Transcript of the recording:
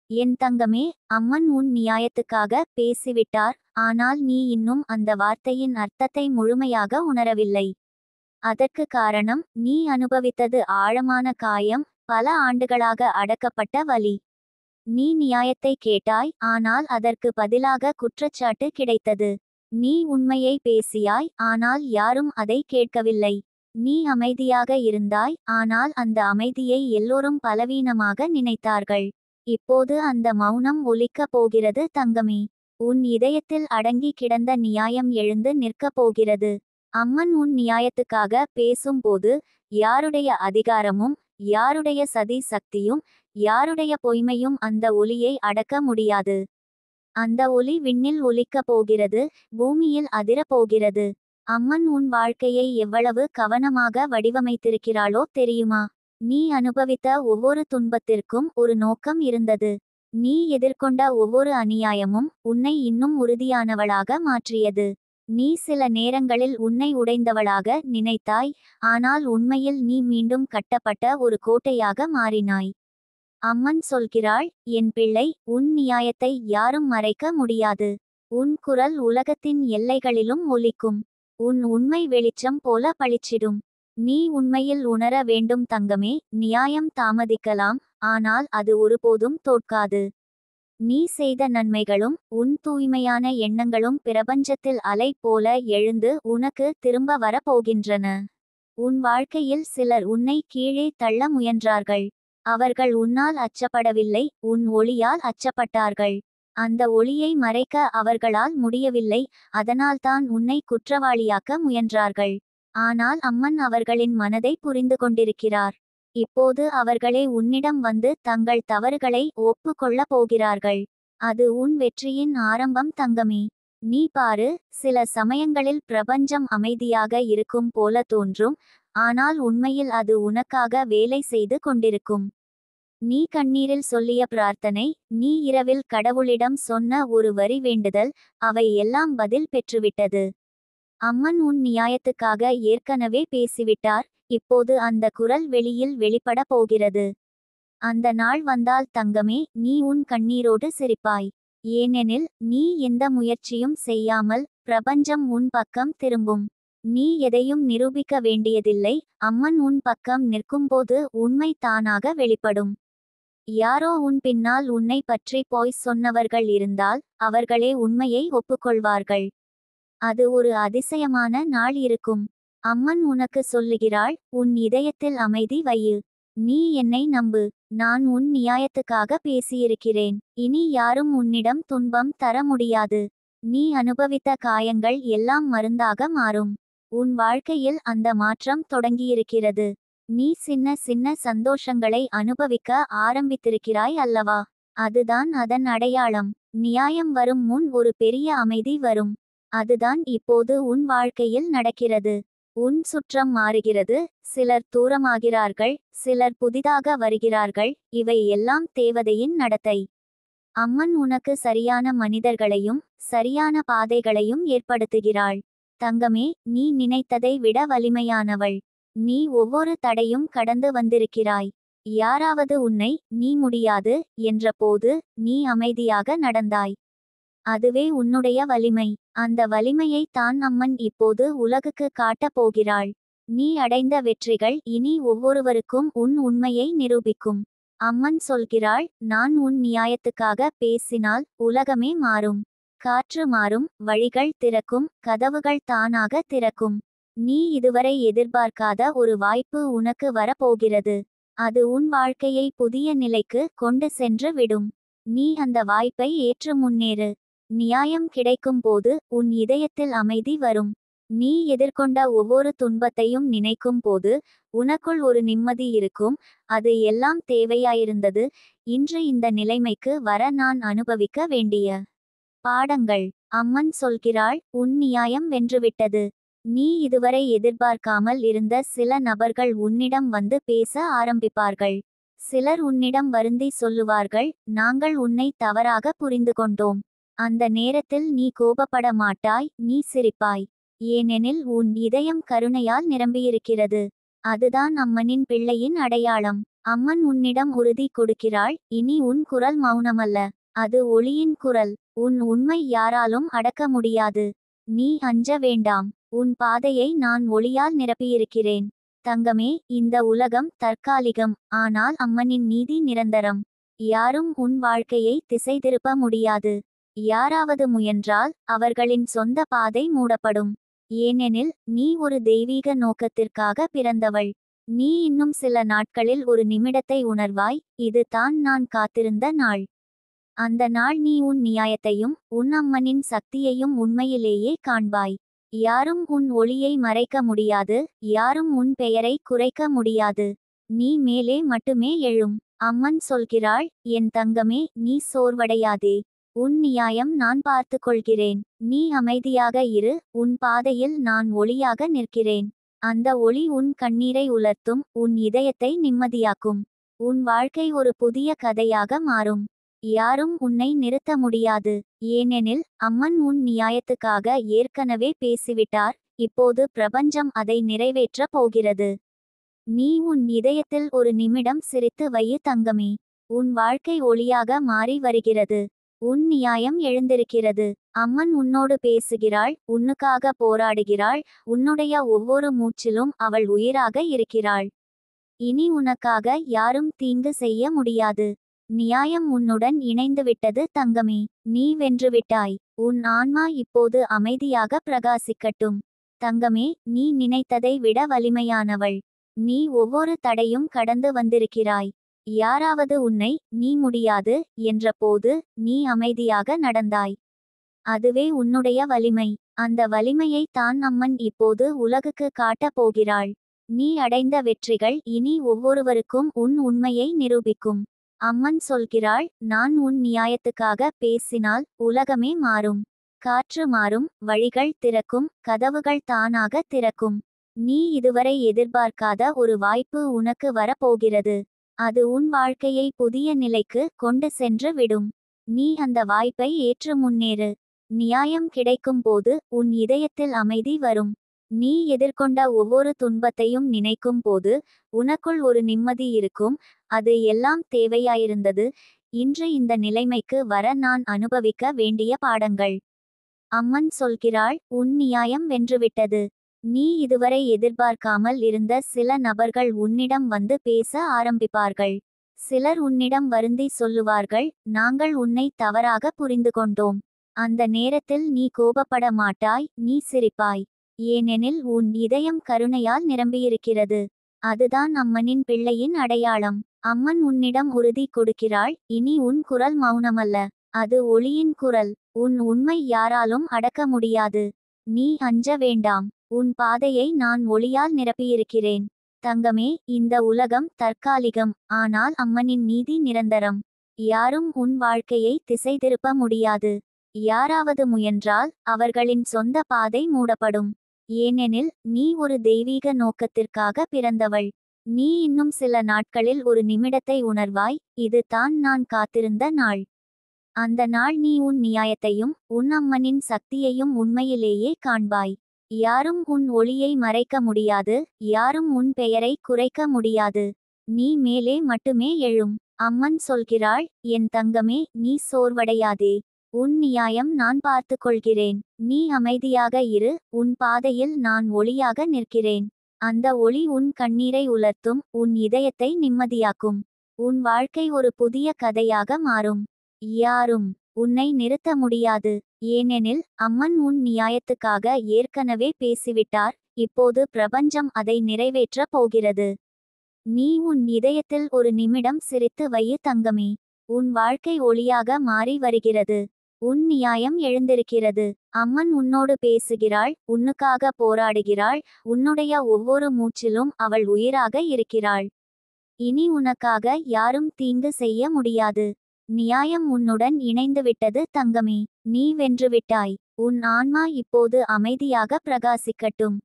என் தங்கமே, அம்மன் உன் நியாயத்துக்காக பேசிவிட்டார். ஆனால் நீ இன்னும் அந்த வார்த்தையின் அர்த்தத்தை முழுமையாக உணரவில்லை. அதற்கு காரணம், நீ அனுபவித்தது ஆழமான காயம், பல ஆண்டுகளாக அடக்கப்பட்ட வலி. நீ நியாயத்தை கேட்டாய், ஆனால் அதற்கு பதிலாக குற்றச்சாட்டு கிடைத்தது. நீ உண்மையை பேசியாய், ஆனால் யாரும் அதை கேட்கவில்லை. நீ அமைதியாக இருந்தாய், ஆனால் அந்த அமைதியை எல்லோரும் பலவீனமாக நினைத்தார்கள். இப்போது அந்த மௌனம் ஒலிக்கப் போகிறது தங்கமே. உன் இதயத்தில் அடங்கி கிடந்த நியாயம் எழுந்து நிற்கப் போகிறது. அம்மன் உன் நியாயத்துக்காக பேசும்போது, யாருடைய அதிகாரமும், யாருடைய சதி சக்தியும், யாருடைய பொய்மையும் அந்த ஒலியை அடக்க முடியாது. அந்த ஒலி விண்ணில் ஒலிக்கப் போகிறது, பூமியில் அதிரப் போகிறது. அம்மன் உன் வாழ்க்கையை எவ்வளவு கவனமாக வடிவமைத்திருக்கிறாளோ தெரியுமா? நீ அனுபவித்த ஒவ்வொரு துன்பத்திற்கும் ஒரு நோக்கம் இருந்தது. நீ எதிர்கொண்ட ஒவ்வொரு அநியாயமும் உன்னை இன்னும் உறுதியானவளாக மாற்றியது. நீ சில நேரங்களில் உன்னை உடைந்தவளாக நினைத்தாய், ஆனால் உண்மையில் நீ மீண்டும் கட்டப்பட்ட ஒரு கோட்டையாக மாறினாய். அம்மன் சொல்கிறாள், என் பிள்ளை, உன் நியாயத்தை யாரும் மறைக்க முடியாது. உன் குரல் உலகத்தின் எல்லைகளிலும் ஒலிக்கும். உன் உண்மை வெளிச்சம் போல பளிச்சிடும். நீ உண்மையில் உணர வேண்டும் தங்கமே, நியாயம் தாமதிக்கலாம், ஆனால் அது ஒருபோதும் தோற்காது. நீ செய்த நன்மைகளும் உன் தூய்மையான எண்ணங்களும் பிரபஞ்சத்தில் அலை போல எழுந்து உனக்கு திரும்ப வரப்போகின்றன. உன் வாழ்க்கையில் சிலர் உன்னை கீழே தள்ள முயன்றார்கள். அவர்கள் உன்னால் அச்சப்படவில்லை, உன் ஒளியால் அச்சப்பட்டார்கள். அந்த ஒளியை மறைக்க அவர்களால் முடியவில்லை, அதனால்தான் உன்னை குற்றவாளியாக்க முயன்றார்கள். ஆனால் அம்மன் அவர்களின் மனதை புரிந்து கொண்டிருக்கிறார். இப்போது அவர்களே உன்னிடம் வந்து தங்கள் தவறுகளை ஒப்பு கொள்ளப் போகிறார்கள். அது உன் வெற்றியின் ஆரம்பம் தங்கமே. நீ பாரு, சில சமயங்களில் பிரபஞ்சம் அமைதியாக இருக்கும் போல தோன்றும், ஆனால் உண்மையில் அது உனக்காக வேலை செய்து கொண்டிருக்கும். நீ கண்ணீரில் சொல்லிய பிரார்த்தனை, நீ இரவில் கடவுளிடம் சொன்ன ஒரு வரி வேண்டுதல், அவை எல்லாம் பதில் பெற்றுவிட்டது. அம்மன் உன் நியாயத்துக்காக ஏற்கனவே பேசிவிட்டார். இப்போது அந்த குரல் வெளியில் வெளிப்பட போகிறது. அந்த நாள் வந்தால் தங்கமே, நீ உன் கண்ணீரோடு சிரிப்பாய். ஏனெனில் நீ எந்த முயற்சியும் செய்யாமல் பிரபஞ்சம் உன் பக்கம் திரும்பும். நீ எதையும் நிரூபிக்க வேண்டியதில்லை. அம்மன் உன் பக்கம் நிற்கும்போது உண்மை தானாக வெளிப்படும். யாரோ உன் பின்னால் உன்னை பற்றி போய் சொன்னவர்கள் இருந்தால் அவர்களே உண்மையை ஒப்புக்கொள்வார்கள். அது ஒரு அதிசயமான நாள் இருக்கும். அம்மன் உனக்கு சொல்லுகிறாள், உன் இதயத்தில் அமைதி வையு. நீ என்னை நம்பு. நான் உன் நியாயத்துக்காக பேசியிருக்கிறேன். இனி யாரும் உன்னிடம் துன்பம் தர முடியாது. நீ அனுபவித்த காயங்கள் எல்லாம் மருந்தாக மாறும். உன் வாழ்க்கையில் அந்த மாற்றம் தொடங்கியிருக்கிறது. நீ சின்ன சின்ன சந்தோஷங்களை அனுபவிக்க ஆரம்பித்திருக்கிறாய் அல்லவா? அதுதான் அதன் அடையாளம். நியாயம் வரும் முன் ஒரு பெரிய அமைதி வரும். அதுதான் இப்போது உன் வாழ்க்கையில் நடக்கிறது. உன் சுற்றம் மாறுகிறது, சிலர் தூரமாகிறார்கள், சிலர் புதிதாக வருகிறார்கள். இவை எல்லாம் தேவதையின் நடத்தை. அம்மன் உனக்கு சரியான மனிதர்களையும் சரியான பாதைகளையும் ஏற்படுத்துகிறாள். தங்கமே, நீ நினைத்ததை விட வலிமையானவள். நீ ஒவ்வொரு தடையும் கடந்து வந்திருக்கிறாய். யாராவது உன்னை நீ முடியாது என்றபோது நீ அமைதியாக நடந்தாய். அதுவே உன்னுடைய வலிமை. அந்த வலிமையை தான் அம்மன் இப்போது உலகுக்கு காட்டப் போகிறாள். நீ அடைந்த வெற்றிகள் இனி ஒவ்வொருவருக்கும் உன் உண்மையை நிரூபிக்கும். அம்மன் சொல்கிறாள், நான் உன் நியாயத்துக்காக பேசினால் உலகமே மாறும். காற்று மாறும், வழிகள் திறக்கும், கதவுகள் தானாக திறக்கும். நீ இதுவரை எதிர்பார்க்காத ஒரு வாய்ப்பு உனக்கு வரப்போகிறது. அது உன் வாழ்க்கையை புதிய நிலைக்கு கொண்டு சென்று விடும். நீ அந்த வாய்ப்பை ஏற்று முன்னேறு. நியாயம் கிடைக்கும் போது உன் இதயத்தில் அமைதி வரும். நீ எதிர்கொண்ட ஒவ்வொரு துன்பத்தையும் நினைக்கும் போது உனக்குள் ஒரு நிம்மதி இருக்கும். அது எல்லாம் தேவையாயிருந்தது. இன்று இந்த நிலைமைக்கு வர நான் அனுபவிக்க வேண்டிய பாடங்கள். அம்மன் சொல்கிறாள், உன் நியாயம் வென்றுவிட்டது. நீ இதுவரை எதிர்பார்க்காமல் இருந்த சில நபர்கள் உன்னிடம் வந்து பேச ஆரம்பிப்பார்கள். சிலர் உன்னிடம் வருந்தி சொல்லுவார்கள், நாங்கள் உன்னை தவறாக புரிந்து கொண்டோம். அந்த நேரத்தில் நீ கோபப்பட மாட்டாய், நீ சிரிப்பாய். ஏனெனில் உன் இதயம் கருணையால் நிரம்பியிருக்கிறது. அதுதான் அம்மனின் பிள்ளையின் அடையாளம். அம்மன் உன்னிடம் உறுதி கொடுக்கிறாள், இனி உன் குரல் மௌனமல்ல. அது ஒளியின் குரல். உன் உண்மை யாராலும் அடக்க முடியாது. நீ அஞ்ச வேண்டாம். உன் பாதையை நான் ஒளியால் நிரப்பியிருக்கிறேன். தங்கமே, இந்த உலகம் தற்காலிகம், ஆனால் அம்மனின் நீதி நிரந்தரம். யாரும் உன் வாழ்க்கையை திசை திருப்ப முடியாது. யாராவது முயன்றால் அவர்களின் சொந்த பாதை மூடப்படும். ஏனெனில் நீ ஒரு தெய்வீக நோக்கத்திற்காக பிறந்தவள். நீ இன்னும் சில நாட்களில் ஒரு நிமிடத்தை உணர்வாய், இது தான் நான் காத்திருந்த நாள். அந்த நாள் நீ உன் நியாயத்தையும் உன் அம்மனின் சக்தியையும் உண்மையிலேயே காண்பாய். யாரும் உன் ஒளியை மறைக்க முடியாது, யாரும் உன் பெயரை குறைக்க முடியாது. நீ மேலே மட்டுமே எழும். அம்மன் சொல்கிறாள், என் தங்கமே, நீ சோர்வடையாதே. உன் நியாயம் நான் பார்த்து கொள்கிறேன். நீ அமைதியாக இரு, உன் பாதையில் நான் ஒளியாக நிற்கிறேன். அந்த ஒளி உன் கண்ணீரை உலர்த்தும், உன் இதயத்தை நிம்மதியாக்கும். உன் வாழ்க்கை ஒரு புதிய கதையாக மாறும். யாரும் உன்னை நிறுத்த முடியாது. ஏனெனில் அம்மன் உன் நியாயத்துக்காக ஏற்கனவே பேசிவிட்டார். இப்போது பிரபஞ்சம் அதை நிறைவேற்றப் போகிறது. நீ உன் இதயத்தில் ஒரு நிமிடம் சிரித்து வையு தங்கமே. உன் வாழ்க்கை ஒளியாக மாறி வருகிறது. உன் நியாயம் எழுந்திருக்கிறது. அம்மன் உன்னோடு பேசுகிறாள், உன்னுக்காக போராடுகிறாள். உன்னுடைய ஒவ்வொரு மூச்சிலும் அவள் உயிராக இருக்கிறாள். இனி உனக்காக யாரும் தீங்கு செய்ய முடியாது. நியாயம் உன்னுடன் இணைந்துவிட்டது தங்கமே. நீ வென்றுவிட்டாய். உன் ஆன்மா இப்போது அமைதியாக பிரகாசிக்கட்டும். தங்கமே, நீ நினைத்ததை விட வலிமையானவள். நீ ஒவ்வொரு தடையும் கடந்து வந்திருக்கிறாய். யாராவது உன்னை நீ முடியாது என்றபோது நீ அமைதியாக நடந்தாய். அதுவே உன்னுடைய வலிமை. அந்த வலிமையை தான் அம்மன் இப்போது உலகுக்கு காட்டப் போகிறாள். நீ அடைந்த வெற்றிகள் இனி ஒவ்வொருவருக்கும் உன் உண்மையை நிரூபிக்கும். அம்மன் சொல்கிறாள், நான் உன் நியாயத்துக்காக பேசினால் உலகமே மாறும். காற்று மாறும், வழிகள் திறக்கும், கதவுகள் தானாக திறக்கும். நீ இதுவரை எதிர்பார்க்காத ஒரு வாய்ப்பு உனக்கு வரப்போகிறது. அது உன் வாழ்க்கையை புதிய நிலைக்கு கொண்டு சென்று விடும். நீ அந்த வாய்ப்பை ஏற்று முன்னேறு. நியாயம் கிடைக்கும் போது உன் இதயத்தில் அமைதி வரும். நீ எதிர்கொண்ட ஒவ்வொரு துன்பத்தையும் நினைக்கும் போது உனக்குள் ஒரு நிம்மதி இருக்கும். அது எல்லாம் தேவையாயிருந்தது. இன்று இந்த நிலைமைக்கு வர நான் அனுபவிக்க வேண்டிய பாடங்கள். அம்மன் சொல்கிறாள், உன் நியாயம் வென்றுவிட்டது. நீ இதுவரை எதிர்பார்க்காமல் இருந்த சில நபர்கள் உன்னிடம் வந்து பேச ஆரம்பிப்பார்கள். சிலர் உன்னிடம் வருந்தி சொல்லுவார்கள், நாங்கள் உன்னை தவறாக புரிந்து கொண்டோம். அந்த நேரத்தில் நீ கோபப்பட மாட்டாய், நீ சிரிப்பாய். ஏனெனில் உன் இதயம் கருணையால் நிரம்பியிருக்கிறது. அதுதான் அம்மனின் பிள்ளையின் அடையாளம். அம்மன் உன்னிடம் உறுதி கொடுக்கிறாள், இனி உன் குரல் மௌனமல்ல. அது ஒளியின் குரல். உன் உண்மை யாராலும் அடக்க முடியாது. நீ அஞ்ச வேண்டாம். உன் பாதையை நான் ஒளியால் நிரப்பியிருக்கிறேன். தங்கமே, இந்த உலகம் தற்காலிகம், ஆனால் அம்மனின் நீதி நிரந்தரம். யாரும் உன் வாழ்க்கையை திசை திருப்ப முடியாது. யாராவது முயன்றால் அவர்களின் சொந்த பாதை மூடப்படும். ஏனெனில் நீ ஒரு தெய்வீக நோக்கத்திற்காக பிறந்தவள். நீ இன்னும் சில நாட்களில் ஒரு நிமிடத்தை உணர்வாய், இது தான் நான் காத்திருந்த நாள். அந்த நாள் நீ உன் நியாயத்தையும் உன் அம்மனின் சக்தியையும் உண்மையிலேயே காண்பாய். யாரும் உன் ஒளியை மறைக்க முடியாது, யாரும் உன் பெயரை குறைக்க முடியாது. நீ மேலே மட்டுமே எழும். அம்மன் சொல்கிறாள், என் தங்கமே, நீ சோர்வடையாதே. உன் நியாயம் நான் பார்த்து கொள்கிறேன். நீ அமைதியாக இரு, உன் பாதையில் நான் ஒளியாக நிற்கிறேன். அந்த ஒளி உன் கண்ணீரை உலர்த்தும், உன் இதயத்தை நிம்மதியாக்கும். உன் வாழ்க்கை ஒரு புதிய கதையாக மாறும். யாரும் உன்னை நிறுத்த முடியாது. ஏனெனில் அம்மன் உன் நியாயத்துக்காக ஏற்கனவே பேசிவிட்டார். இப்போது பிரபஞ்சம் அதை நிறைவேற்றப் போகிறது. நீ உன் இதயத்தில் ஒரு நிமிடம் சிரித்து வையு தங்கமே. உன் வாழ்க்கை ஒளியாக மாறி வருகிறது. உன் நியாயம் எழுந்திருக்கிறது. அம்மன் உன்னோடு பேசுகிறாள், உன்னுக்காக போராடுகிறாள். உன்னுடைய ஒவ்வொரு மூச்சிலும் அவள் உயிராக இருக்கிறாள். இனி உனக்காக யாரும் தீங்கு செய்ய முடியாது. நியாயம் உன்னுடன் இணைந்துவிட்டது தங்கமே. நீ வென்றுவிட்டாய். உன் ஆன்மா இப்போது அமைதியாக பிரகாசிக்கட்டும்.